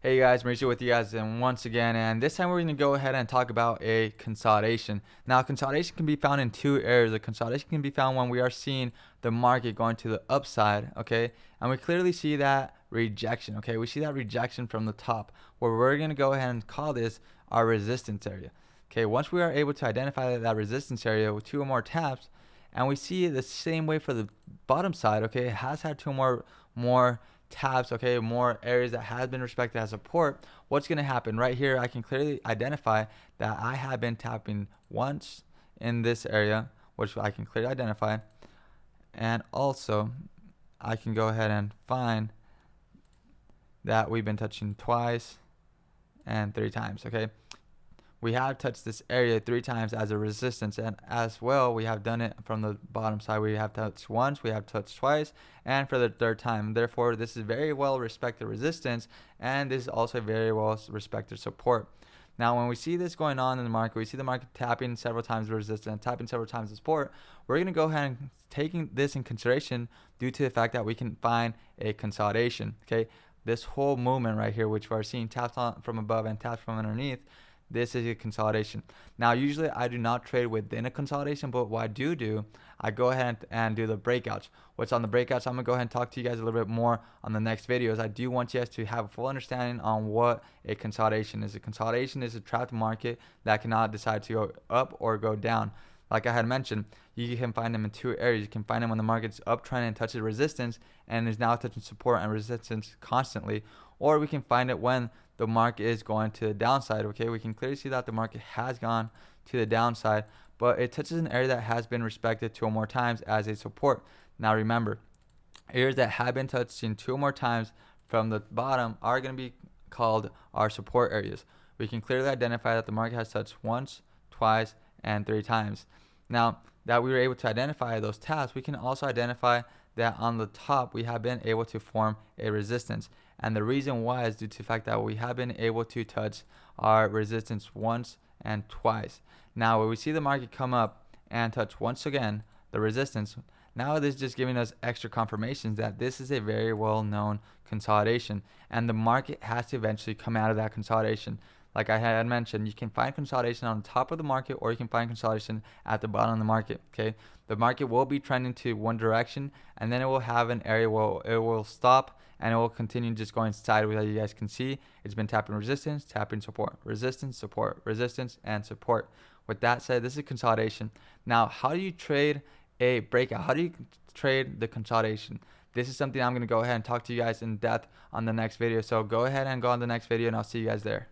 Hey guys, Mauricio with you guys and once again, and this time we're going to go ahead and talk about a consolidation. Now, consolidation can be found in two areas. A consolidation can be found when we are seeing the market going to the upside, okay? And we clearly see that rejection, okay? We see that rejection from the top, where we're going to go ahead and call this our resistance area. Okay, once we are able to identify that resistance area with two or more taps, and we see the same way for the bottom side, okay? It has had two more tabs, okay, more areas that has been respected as support. What's going to happen right here? I can clearly identify that I have been tapping once in this area, which I can clearly identify, and also I can go ahead and find that we've been touching twice and three times. Okay, we have touched this area three times as a resistance, and as well we have done it from the bottom side. We have touched once, we have touched twice, and for the third time. Therefore, this is very well respected resistance, and this is also very well respected support. Now, when we see this going on in the market, we see the market tapping several times the resistance and tapping several times the support. We're going to go ahead and taking this in consideration due to the fact that we can find a consolidation. Okay, this whole movement right here, which we're seeing taps on from above and taps from underneath, this is a consolidation. Now, usually I do not trade within a consolidation, but what I do, I go ahead and do the breakouts. What's on the breakouts, I'm going to go ahead and talk to you guys a little bit more on the next videos. I do want you guys to have a full understanding on what a consolidation is. A consolidation is a trapped market that cannot decide to go up or go down. Like I had mentioned, you can find them in two areas. You can find them when the market's uptrend and touches resistance and is now touching support and resistance constantly, or we can find it when the market is going to the downside. Okay, we can clearly see that the market has gone to the downside, but it touches an area that has been respected two or more times as a support. Now remember, areas that have been touching two or more times from the bottom are going to be called our support areas. We can clearly identify that the market has touched once, twice, and three times. Now that we were able to identify those taps, we can also identify that on the top we have been able to form a resistance, and the reason why is due to the fact that we have been able to touch our resistance once and twice. Now when we see the market come up and touch once again the resistance, now this is just giving us extra confirmations that this is a very well known consolidation, and the market has to eventually come out of that consolidation. Like I had mentioned, you can find consolidation on the top of the market, or you can find consolidation at the bottom of the market. Okay, the market will be trending to one direction, and then it will have an area where it will stop, and it will continue just going sideways. As you guys can see, it's been tapping resistance, tapping support, resistance, support, resistance, and support. With that said, this is consolidation. Now, how do you trade a breakout? How do you trade the consolidation? This is something I'm going to go ahead and talk to you guys in depth on the next video. So go ahead and go on the next video, and I'll see you guys there.